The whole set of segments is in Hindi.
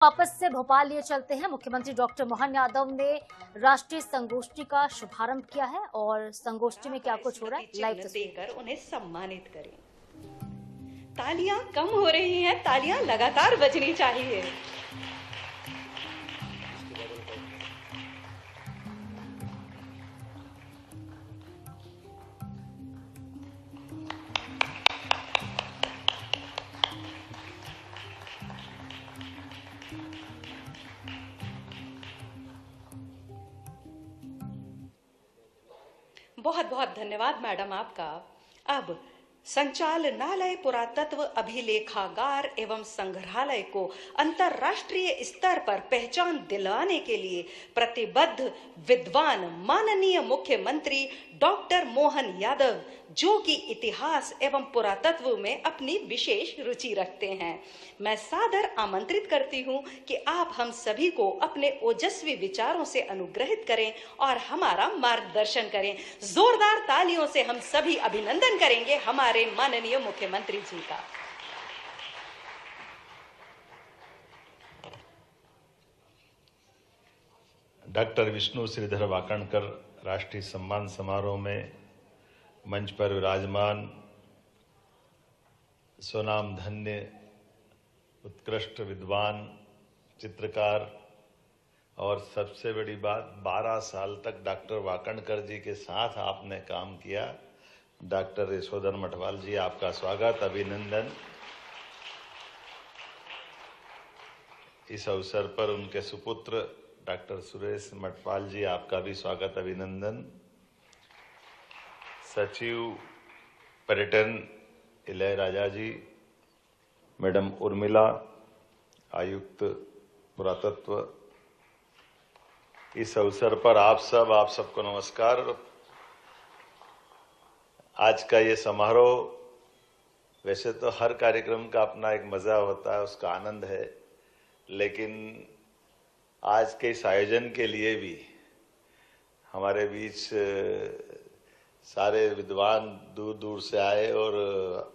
वापस से भोपाल लिए चलते हैं। मुख्यमंत्री डॉक्टर मोहन यादव ने राष्ट्रीय संगोष्ठी का शुभारंभ किया है और संगोष्ठी में क्या कुछ हो रहा है लाइव देकर उन्हें सम्मानित करें। तालियां कम हो रही हैं, तालियां लगातार बजनी चाहिए। बहुत बहुत धन्यवाद मैडम आपका। अब संचालनालय पुरातत्व अभिलेखागार एवं संग्रहालय को अंतर्राष्ट्रीय स्तर पर पहचान दिलाने के लिए प्रतिबद्ध विद्वान माननीय मुख्यमंत्री डॉक्टर मोहन यादव, जो कि इतिहास एवं पुरातत्व में अपनी विशेष रुचि रखते हैं, मैं सादर आमंत्रित करती हूं कि आप हम सभी को अपने ओजस्वी विचारों से अनुग्रहित करें और हमारा मार्गदर्शन करें। जोरदार तालियों से हम सभी अभिनंदन करेंगे हमारे माननीय मुख्यमंत्री जी का। डॉक्टर विष्णु श्रीधर वाकणकर राष्ट्रीय सम्मान समारोह में मंच पर विराजमान स्वनाम धन्य उत्कृष्ट विद्वान चित्रकार और सबसे बड़ी बात 12 साल तक डॉक्टर वाकणकर जी के साथ आपने काम किया। डॉक्टर यशोधर मठवाल जी, आपका स्वागत, अभिनंदन। इस अवसर पर उनके सुपुत्र डॉक्टर सुरेश मठवाल जी, आपका भी स्वागत, अभिनंदन। सचिव पर्यटन इलयराजा जी, मैडम उर्मिला, आयुक्त पुरातत्व, इस अवसर पर आप सबको नमस्कार। आज का ये समारोह, वैसे तो हर कार्यक्रम का अपना एक मजा होता है, उसका आनंद है, लेकिन आज के इस आयोजन के लिए भी हमारे बीच सारे विद्वान दूर दूर से आए और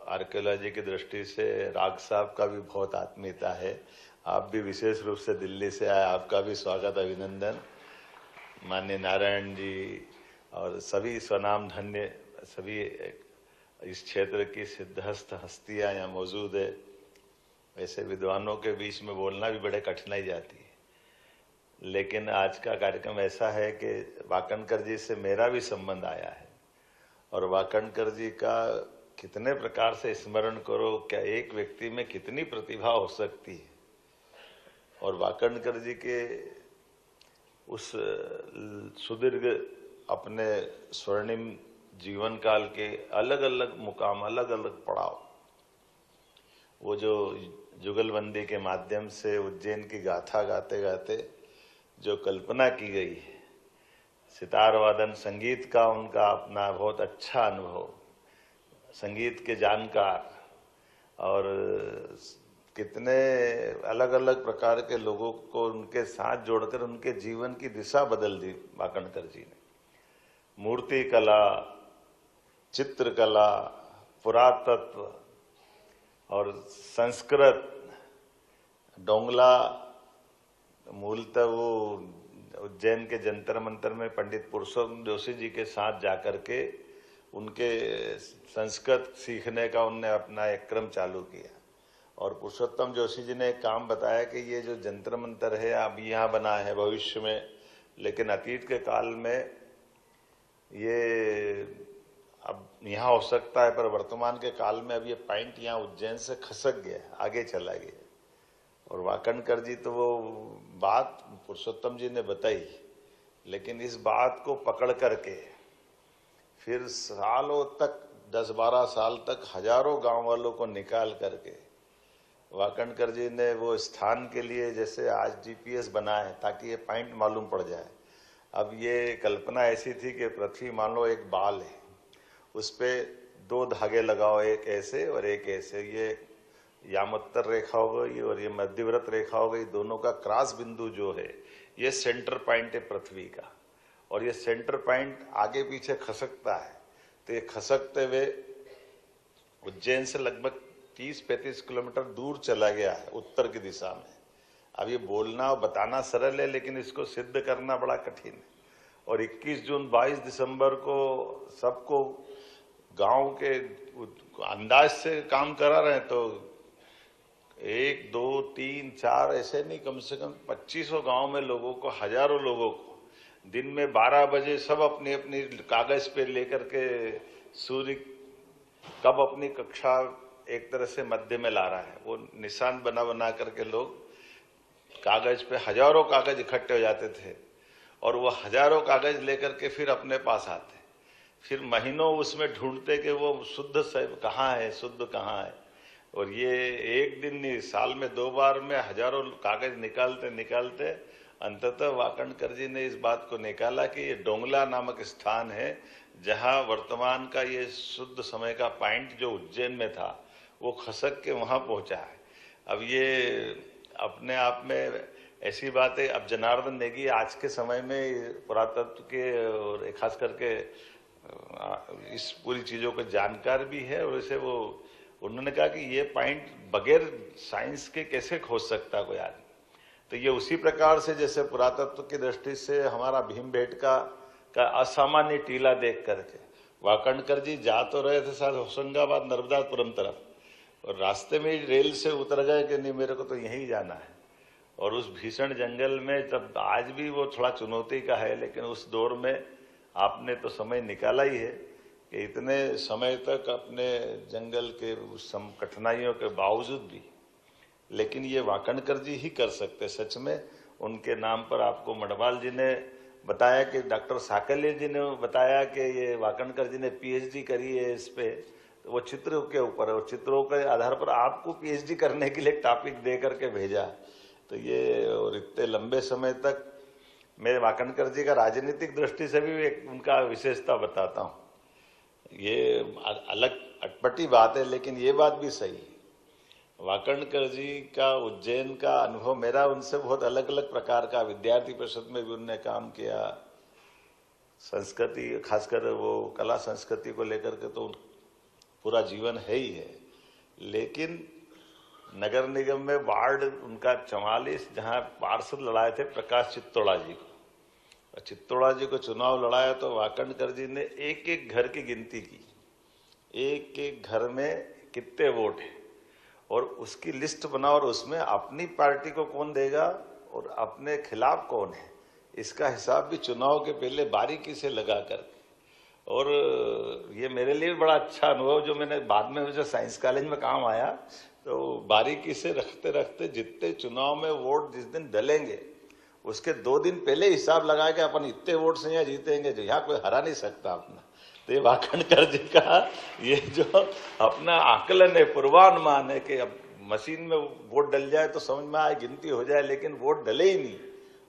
आर्कियोलॉजी की दृष्टि से राग साहब का भी बहुत आत्मीयता है। आप भी विशेष रूप से दिल्ली से आए, आपका भी स्वागत, अभिनंदन। माननीय नारायण जी और सभी स्वनाम धन्य सभी इस क्षेत्र की सिद्धहस्त हस्तियां यहाँ मौजूद है। वैसे विद्वानों के बीच में बोलना भी बड़े कठिनाई जाती है, लेकिन आज का कार्यक्रम ऐसा है कि वाकणकर जी से मेरा भी संबंध आया है और वाकणकर जी का कितने प्रकार से स्मरण करो, क्या एक व्यक्ति में कितनी प्रतिभा हो सकती है। और वाकणकर जी के उस सुदीर्घ अपने स्वर्णिम जीवन काल के अलग अलग मुकाम, अलग अलग पड़ाव, वो जो जुगलबंदी के माध्यम से उज्जैन की गाथा गाते गाते जो कल्पना की गई है, सितार वादन संगीत का उनका अपना बहुत अच्छा अनुभव, संगीत के जानकार, और कितने अलग अलग प्रकार के लोगों को उनके साथ जोड़कर उनके जीवन की दिशा बदल दी वाकणकर जी ने। मूर्ति कला, चित्रकला, पुरातत्व और संस्कृत, डोंगला, मूलतः वो उज्जैन के जंतर मंतर में पंडित पुरुषोत्तम जोशी जी के साथ जाकर के उनके संस्कृत सीखने का उनने अपना एक क्रम चालू किया। और पुरुषोत्तम जोशी जी ने एक काम बताया कि ये जो जंतर मंतर है अब यहाँ बना है भविष्य में, लेकिन अतीत के काल में ये अब यहाँ हो सकता है, पर वर्तमान के काल में अब ये पॉइंट यहाँ उज्जैन से खसक गया, आगे चला गया। और वाकणकर जी तो वो बात पुरुषोत्तम जी ने बताई, लेकिन इस बात को पकड़ करके फिर सालों तक, 10-12 साल तक हजारों गांव वालों को निकाल करके वाकणकर जी ने वो स्थान के लिए जैसे आज जीपीएस बना है ताकि ये पॉइंट मालूम पड़ जाए। अब ये कल्पना ऐसी थी कि पृथ्वी मान लो एक बाल है, उस पे 2 धागे लगाओ, एक ऐसे और एक ऐसे, ये यामोत्तर रेखा हो गई और ये मध्यव्रत रेखा हो गई, दोनों का क्रॉस बिंदु जो है ये सेंटर पॉइंट है पृथ्वी का, और ये सेंटर पॉइंट आगे पीछे खसकता है। तो ये खसकते हुए उज्जैन से लगभग 30-35 किलोमीटर दूर चला गया है उत्तर की दिशा में, अब ये बोलना और बताना सरल है, लेकिन इसको सिद्ध करना बड़ा कठिन है। और 21 जून 22 दिसंबर को सबको गांव के अंदाज से काम करा रहे हैं, तो 1, 2, 3, 4 ऐसे नहीं, कम से कम 2500 गांव में लोगों को, हजारों लोगों को दिन में 12 बजे सब अपनी अपनी कागज पे लेकर के सूर्य कब अपनी कक्षा एक तरह से मध्य में ला रहा है, वो निशान बना बना करके लोग कागज पे, हजारों कागज इकट्ठे हो जाते थे और वो हजारों कागज लेकर के फिर अपने पास आते, फिर महीनों उसमें ढूंढते कि वो शुद्ध साहिब कहाँ है, शुद्ध कहाँ है। और ये एक दिन नहीं, साल में 2 बार में हजारों कागज निकालते निकालते अंततः वाकणकर जी ने इस बात को निकाला कि ये डोंगला नामक स्थान है जहां वर्तमान का ये शुद्ध समय का पॉइंट जो उज्जैन में था वो खसक के वहां पहुंचा है। अब ये अपने आप में ऐसी बात है। अब जनार्दन नेगी आज के समय में पुरातत्व के और खास करके इस पूरी चीजों के जानकार भी है, और इसे वो उन्होंने कहा कि ये पॉइंट बगैर साइंस के कैसे खोज सकता कोई आदमी। तो ये उसी प्रकार से जैसे पुरातत्व की दृष्टि से हमारा भीमबेटका का असामान्य टीला देख करके वाकणकर जी जा तो रहे थे शायद होशंगाबाद नर्मदापुरम तरफ, और रास्ते में रेल से उतर गए कि नहीं मेरे को तो यहीं जाना है। और उस भीषण जंगल में, तब आज भी वो थोड़ा चुनौती का है, लेकिन उस दौर में आपने तो समय निकाला ही है कि इतने समय तक अपने जंगल के कठिनाइयों के बावजूद भी, लेकिन ये वाकणकर जी ही कर सकते। सच में उनके नाम पर आपको मडवाल जी ने बताया कि डॉक्टर साकल्य जी ने बताया कि ये वाकणकर जी ने पीएचडी करी है इस पे, तो वो चित्र के ऊपर है, और चित्रों के आधार पर आपको पीएचडी करने के लिए टॉपिक दे करके भेजा। तो ये, और इतने लंबे समय तक मैं वाकणकर जी का राजनीतिक दृष्टि से भी एक उनका विशेषता बताता हूँ। ये अलग अटपटी बात है, लेकिन ये बात भी सही है। वाकणकर जी का उज्जैन का अनुभव मेरा उनसे बहुत अलग अलग प्रकार का, विद्यार्थी परिषद में भी उन्होंने काम किया, संस्कृति खासकर वो कला संस्कृति को लेकर के तो पूरा जीवन है ही है। लेकिन नगर निगम में वार्ड उनका 44 जहां पार्षद लड़ाए थे प्रकाश चित्तौड़ा जी को, और चित्तौड़ा जी को चुनाव लड़ाया तो वाकणकर जी ने एक एक घर की गिनती की, एक एक घर में कितने वोट हैं और उसकी लिस्ट बनाओ, और उसमें अपनी पार्टी को कौन देगा और अपने खिलाफ कौन है, इसका हिसाब भी चुनाव के पहले बारीकी से लगा कर। और ये मेरे लिए बड़ा अच्छा अनुभव, जो मैंने बाद में मुझे साइंस कॉलेज में काम आया, तो बारीकी से रखते रखते जितने चुनाव में वोट जिस दिन डलेंगे उसके 2 दिन पहले हिसाब लगाया कि अपन इतने वोट से यहाँ जीतेंगे जो यहाँ कोई हरा नहीं सकता अपना। तो ये वाकणकर जी का ये जो अपना आकलन है, पूर्वानुमान है कि अब मशीन में वोट डल जाए तो समझ में आए, गिनती हो जाए, लेकिन वोट डले ही नहीं,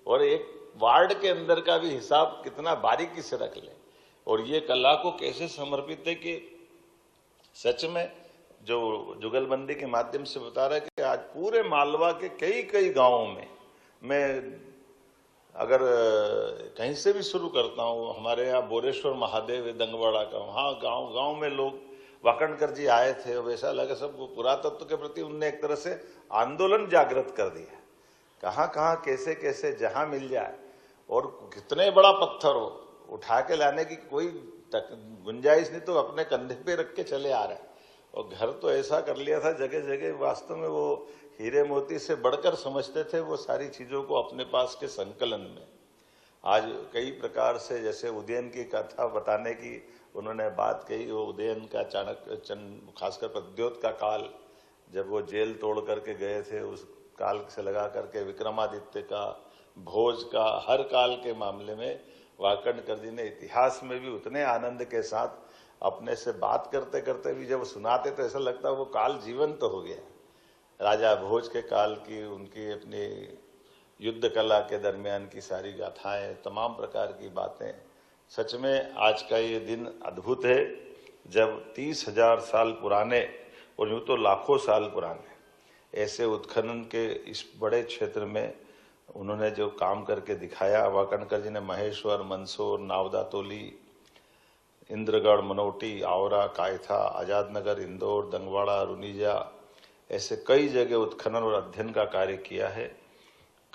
और एक वार्ड के अंदर का भी हिसाब कितना बारीकी से रख ले। और ये कला को कैसे समर्पित है कि सच में जो जुगलबंदी के माध्यम से बता रहा है कि आज पूरे मालवा के कई कई गांवों में, मैं अगर कहीं से भी शुरू करता हूँ, हमारे यहाँ बोरेश्वर महादेव दंगवाड़ा का, वहाँ गांव गांव में लोग वाकणकर जी आए थे, और वैसा लगा सब पुरातत्व के प्रति उनने एक तरह से आंदोलन जागृत कर दिया। कहाँ कहाँ कैसे कैसे जहां मिल जाए, और कितने बड़ा पत्थर हो उठा के लाने की कोई गुंजाइश नहीं, तो अपने कंधे पे रख के चले आ रहे हैं। और घर तो ऐसा कर लिया था जगह जगह, वास्तव में वो हीरे मोती से बढ़कर समझते थे वो सारी चीजों को अपने पास के संकलन में। आज कई प्रकार से, जैसे उदयन की कथा बताने की उन्होंने बात कही, वो उदयन का चाणक्य खासकर प्रद्योत का काल, जब वो जेल तोड़ करके गए थे, उस काल से लगा करके विक्रमादित्य का, भोज का, हर काल के मामले में वाकणकर जी ने इतिहास में भी उतने आनंद के साथ अपने से बात करते करते भी जब सुनाते तो ऐसा लगता वो काल जीवंत तो हो गया। राजा भोज के काल की, उनकी अपनी युद्ध कला के दरमियान की सारी गाथाएं, तमाम प्रकार की बातें। सच में आज का ये दिन अद्भुत है, जब 30,000 साल पुराने, और यूं तो लाखों साल पुराने ऐसे उत्खनन के इस बड़े क्षेत्र में उन्होंने जो काम करके दिखाया। वाकणकर जी ने महेश्वर, मंदसौर, नावदातोली, इंद्रगढ़, मनोटी, आवरा, कायथा, आजादनगर, इंदौर, दंगवाड़ा, रुनीजा, ऐसे कई जगह उत्खनन और अध्ययन का कार्य किया है।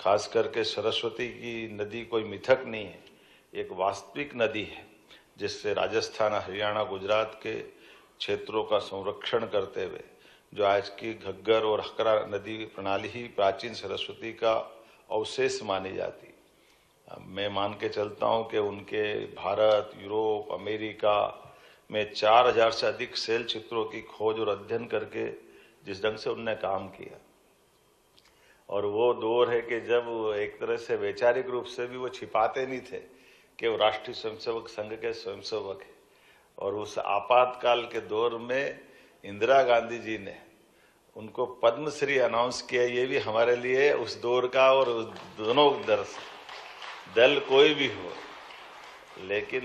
खास करके सरस्वती की नदी कोई मिथक नहीं है, एक वास्तविक नदी है जिससे राजस्थान, हरियाणा, गुजरात के क्षेत्रों का संरक्षण करते हुए जो आज की घग्गर और हकरा नदी प्रणाली ही प्राचीन सरस्वती का अवशेष मानी जाती। मैं मान के चलता हूं कि उनके भारत, यूरोप, अमेरिका में 4000 से अधिक शैल चित्रों की खोज और अध्ययन करके जिस ढंग से उनने काम किया, और वो दौर है कि जब एक तरह से वैचारिक रूप से भी वो छिपाते नहीं थे कि वो राष्ट्रीय स्वयंसेवक संघ के स्वयंसेवक है। और उस आपातकाल के दौर में इंदिरा गांधी जी ने उनको पद्मश्री अनाउंस किया। ये भी हमारे लिए उस दौर का, और दोनों दल कोई भी हो, लेकिन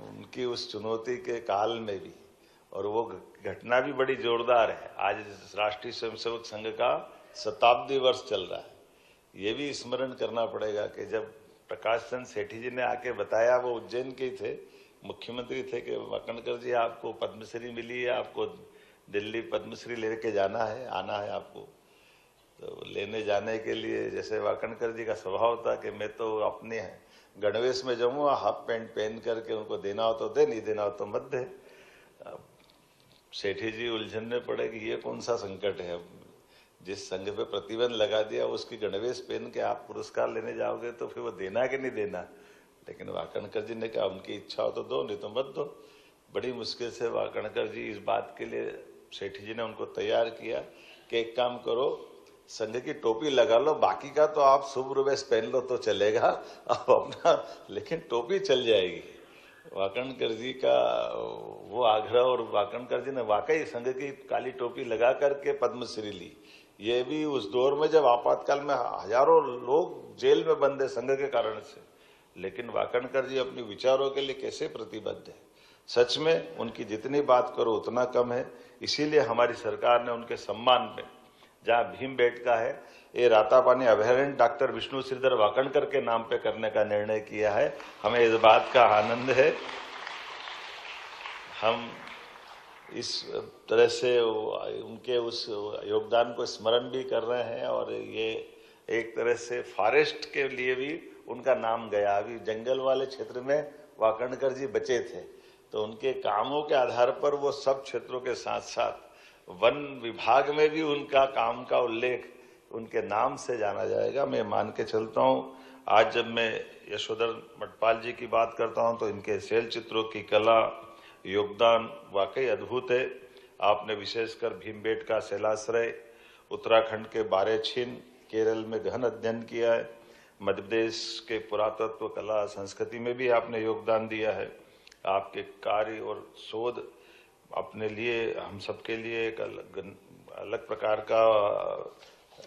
उनकी उस चुनौती के काल में भी, और वो घटना भी बड़ी जोरदार है। आज राष्ट्रीय स्वयंसेवक संघ का शताब्दी वर्ष चल रहा है। ये भी स्मरण करना पड़ेगा कि जब प्रकाश चंद्र सेठी जी ने आके बताया, वो उज्जैन के थे, मुख्यमंत्री थे, कि वाकणकर जी आपको पद्मश्री मिली है, आपको दिल्ली पद्मश्री लेके जाना है, आना है आपको। तो लेने जाने के लिए जैसे वाकणकर जी का स्वभाव था कि मैं तो अपने गणवेश में जाऊंगा, हाफ पैंट पहन करके, उनको देना हो तो दे, नहीं देना हो तो मत दे। सेठी जी उलझन में पड़े कि ये कौन सा संकट है, जिस संघ पे प्रतिबंध लगा दिया उसकी गणवेश पहन के आप पुरस्कार लेने जाओगे तो फिर वो देना कि नहीं देना। लेकिन वाकणकर जी ने कहा उनकी इच्छा हो तो दो, नहीं तो मत दो। बड़ी मुश्किल से वाकणकर जी इस बात के लिए सेठी जी ने उनको तैयार किया कि एक काम करो, संघ की टोपी लगा लो, बाकी का तो आप शुभ वेश पहन लो तो चलेगा, आप अपना, लेकिन टोपी चल जाएगी। वाकणकर जी का वो आग्रह, और वाकणकर जी ने वाकई संघ की काली टोपी लगा करके पद्मश्री ली। ये भी उस दौर में जब आपातकाल में हजारों लोग जेल में बंद है संघ के कारण से, लेकिन वाकणकर जी अपने विचारों के लिए कैसे प्रतिबद्ध है। सच में उनकी जितनी बात करो उतना कम है। इसीलिए हमारी सरकार ने उनके सम्मान में जहां भीमबेटका है, ये रातापानी अभयारण्य डॉक्टर विष्णु श्रीधर वाकणकर के नाम पे करने का निर्णय किया है। हमें इस बात का आनंद है। हम इस तरह से उनके उस योगदान को स्मरण भी कर रहे हैं, और ये एक तरह से फॉरेस्ट के लिए भी उनका नाम गया। अभी जंगल वाले क्षेत्र में वाकणकर जी बचे थे, तो उनके कामों के आधार पर वो सब क्षेत्रों के साथ साथ वन विभाग में भी उनका काम का उल्लेख उनके नाम से जाना जाएगा। मैं मान के चलता हूँ, आज जब मैं यशोधर मठपाल जी की बात करता हूँ तो इनके शैल चित्रों की कला, योगदान वाकई अद्भुत है। आपने विशेषकर भीमबेटका, शैलाश्रय, उत्तराखंड के बारेछिन, केरल में गहन अध्ययन किया है। मध्य प्रदेश के पुरातत्व, कला, संस्कृति में भी आपने योगदान दिया है। आपके कार्य और शोध अपने लिए, हम सबके लिए एक अलग प्रकार का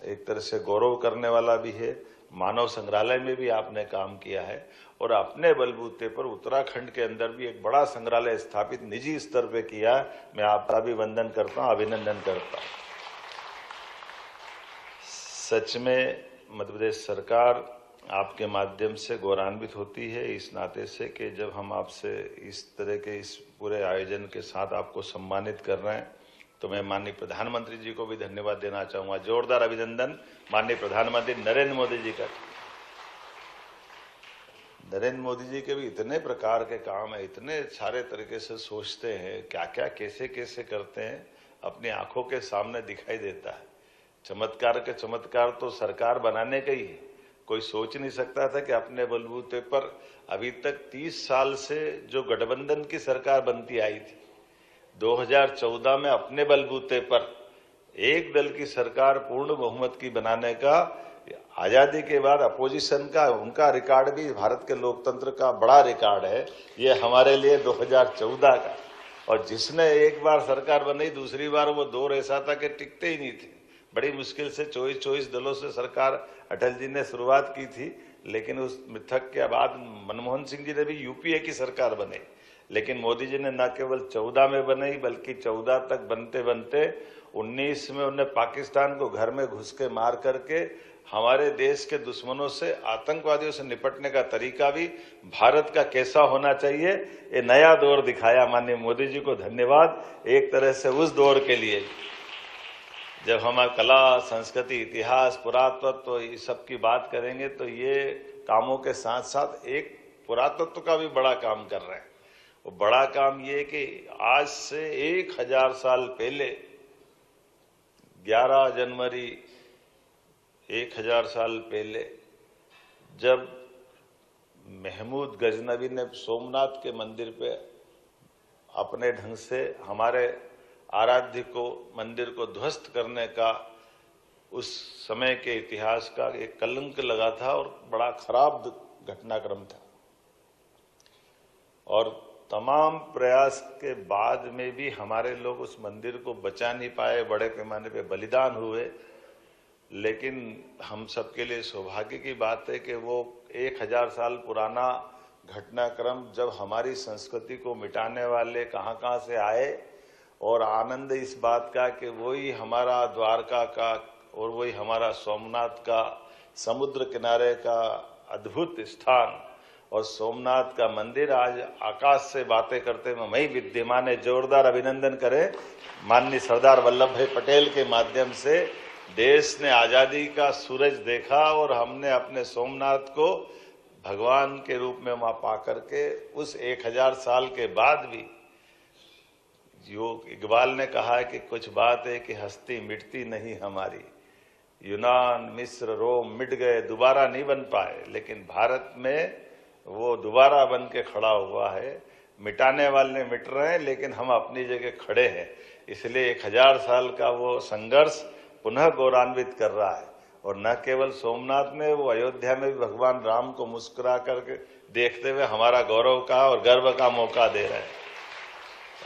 एक तरह से गौरव करने वाला भी है। मानव संग्रहालय में भी आपने काम किया है, और अपने बलबूते पर उत्तराखंड के अंदर भी एक बड़ा संग्रहालय स्थापित निजी स्तर पे किया। मैं आपका भी वंदन करता हूँ, अभिनंदन करता हूँ। सच में मध्य प्रदेश सरकार आपके माध्यम से गौरवान्वित होती है, इस नाते से कि जब हम आपसे इस तरह के इस पूरे आयोजन के साथ आपको सम्मानित कर रहे हैं, तो मैं माननीय प्रधानमंत्री जी को भी धन्यवाद देना चाहूंगा। जोरदार अभिनंदन माननीय प्रधानमंत्री नरेंद्र मोदी जी का। नरेंद्र मोदी जी के भी इतने प्रकार के काम है, इतने सारे तरीके से सोचते हैं, क्या क्या कैसे कैसे करते हैं, अपनी आंखों के सामने दिखाई देता है। चमत्कार के चमत्कार तो सरकार बनाने का ही है। कोई सोच नहीं सकता था कि अपने बलबूते पर अभी तक 30 साल से जो गठबंधन की सरकार बनती आई थी, 2014 में अपने बलबूते पर एक दल की सरकार पूर्ण बहुमत की बनाने का, आजादी के बाद अपोजिशन का उनका रिकॉर्ड भी भारत के लोकतंत्र का बड़ा रिकॉर्ड है। ये हमारे लिए 2014 का। और जिसने एक बार सरकार बनाई, दूसरी बार वो दौर ऐसा था कि टिकते ही नहीं थे। बड़ी मुश्किल से 24 दलों से सरकार अटल जी ने शुरुआत की थी, लेकिन उस मिथक के बाद मनमोहन सिंह जी ने भी यूपीए की सरकार बने, लेकिन मोदी जी ने न केवल 14 में बनाई बल्कि 14 तक बनते बनते 19 में उन्हें पाकिस्तान को घर में घुस के मार करके हमारे देश के दुश्मनों से, आतंकवादियों से निपटने का तरीका भी भारत का कैसा होना चाहिए, ये नया दौर दिखाया। माननीय मोदी जी को धन्यवाद एक तरह से उस दौर के लिए। जब हम कला, संस्कृति, इतिहास, पुरातत्व तो ये सब की बात करेंगे तो ये कामों के साथ साथ एक पुरातत्व का भी बड़ा काम कर रहे हैं। वो बड़ा काम ये कि आज से 1000 साल पहले 11 जनवरी 1000 साल पहले जब महमूद गजनवी ने सोमनाथ के मंदिर पे अपने ढंग से हमारे आराध्य को मंदिर को ध्वस्त करने का उस समय के इतिहास का एक कलंक लगा था और बड़ा खराब घटनाक्रम था। और तमाम प्रयास के बाद में भी हमारे लोग उस मंदिर को बचा नहीं पाए, बड़े पैमाने पे बलिदान हुए। लेकिन हम सबके लिए सौभाग्य की बात है कि वो 1000 साल पुराना घटनाक्रम जब हमारी संस्कृति को मिटाने वाले कहाँ से आए, और आनंद इस बात का कि वही हमारा द्वारका का और वही हमारा सोमनाथ का समुद्र किनारे का अद्भुत स्थान और सोमनाथ का मंदिर आज आकाश से बातें करते हुए वही विद्यमान है। जोरदार अभिनंदन करें माननीय सरदार वल्लभ भाई पटेल के माध्यम से देश ने आजादी का सूरज देखा और हमने अपने सोमनाथ को भगवान के रूप में वहां पा करके उस 1000 साल के बाद भी, जो इकबाल ने कहा है कि कुछ बात है कि हस्ती मिटती नहीं हमारी, यूनान, मिस्र, रोम मिट गए, दोबारा नहीं बन पाए, लेकिन भारत में वो दोबारा बन के खड़ा हुआ है। मिटाने वाले मिट रहे हैं लेकिन हम अपनी जगह खड़े हैं। इसलिए 1000 साल का वो संघर्ष पुनः गौरवान्वित कर रहा है। और न केवल सोमनाथ में, वो अयोध्या में भी भगवान राम को मुस्कुरा करके देखते हुए हमारा गौरव का और गर्व का मौका दे रहे हैं।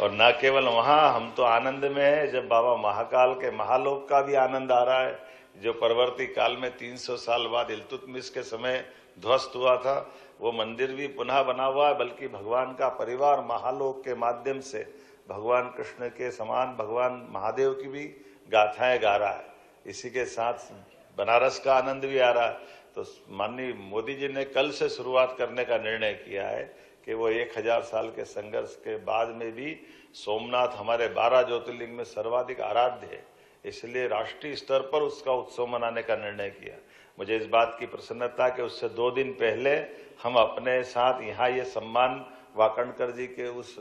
और न केवल वहां, हम तो आनंद में है जब बाबा महाकाल के महालोक का भी आनंद आ रहा है, जो परवर्ती काल में 300 साल बाद इल्तुतमिश के समय ध्वस्त हुआ था। वो मंदिर भी पुनः बना हुआ है, बल्कि भगवान का परिवार महालोक के माध्यम से भगवान कृष्ण के समान भगवान महादेव की भी गाथाएं गा रहा है। इसी के साथ बनारस का आनंद भी आ रहा है। तो माननीय मोदी जी ने कल से शुरुआत करने का निर्णय किया है कि वो 1000 साल के संघर्ष के बाद में भी सोमनाथ हमारे 12 ज्योतिर्लिंग में सर्वाधिक आराध्य है, इसलिए राष्ट्रीय स्तर पर उसका उत्सव मनाने का निर्णय किया। मुझे इस बात की प्रसन्नता कि उससे 2 दिन पहले हम अपने साथ यहाँ ये सम्मान वाकणकर जी के उस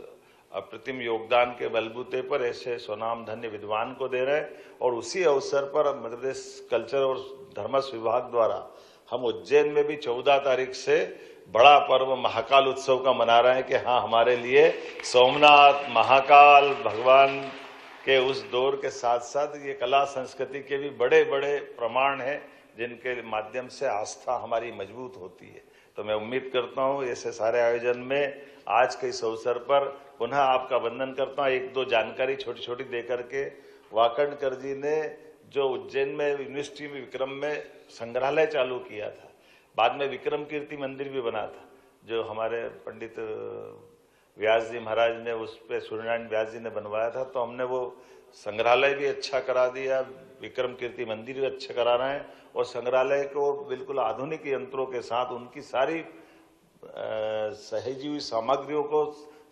अप्रतिम योगदान के बलबूते पर ऐसे स्वनाम धन्य विद्वान को दे रहे हैं। और उसी अवसर पर मध्य प्रदेश कल्चर और धर्मस विभाग द्वारा हम उज्जैन में भी 14 तारीख से बड़ा पर्व महाकाल उत्सव का मना रहे हैं कि हाँ, हमारे लिए सोमनाथ, महाकाल, भगवान के उस दौर के साथ साथ ये कला संस्कृति के भी बड़े बड़े प्रमाण हैं जिनके माध्यम से आस्था हमारी मजबूत होती है। तो मैं उम्मीद करता हूँ ऐसे सारे आयोजन में आज के इस अवसर पर पुनः आपका वंदन करता हूँ। 1-2 जानकारी छोटी छोटी दे करके, वाकणकर जी ने जो उज्जैन में यूनिवर्सिटी में विक्रम में संग्रहालय चालू किया था, बाद में विक्रम कीर्ति मंदिर भी बना था, जो हमारे पंडित व्यास जी महाराज ने उस पर सूर्यनारायण व्यास जी ने बनवाया था। तो हमने वो संग्रहालय भी अच्छा करा दिया, विक्रम कीर्ति मंदिर भी अच्छा करा रहे हैं और संग्रहालय को बिल्कुल आधुनिक यंत्रों के साथ उनकी सारी सहेजी हुई सामग्रियों को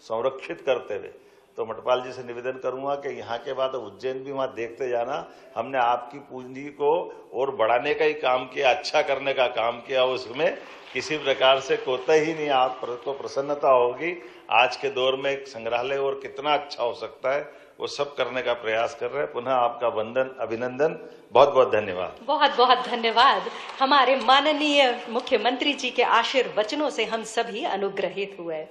संरक्षित करते हुए। तो मठपाल जी से निवेदन करूंगा कि यहाँ के बाद उज्जैन भी वहां देखते जाना। हमने आपकी पूंजी को और बढ़ाने का ही काम किया, अच्छा करने का काम किया, उसमें किसी प्रकार से कोताही नहीं, आपको प्रसन्नता होगी। आज के दौर में एक संग्रहालय और कितना अच्छा हो सकता है, वो सब करने का प्रयास कर रहे हैं। पुनः आपका वंदन, अभिनंदन, बहुत बहुत धन्यवाद। बहुत बहुत धन्यवाद। हमारे माननीय मुख्यमंत्री जी के आशीर्वचनों से हम सभी अनुग्रहित हुए।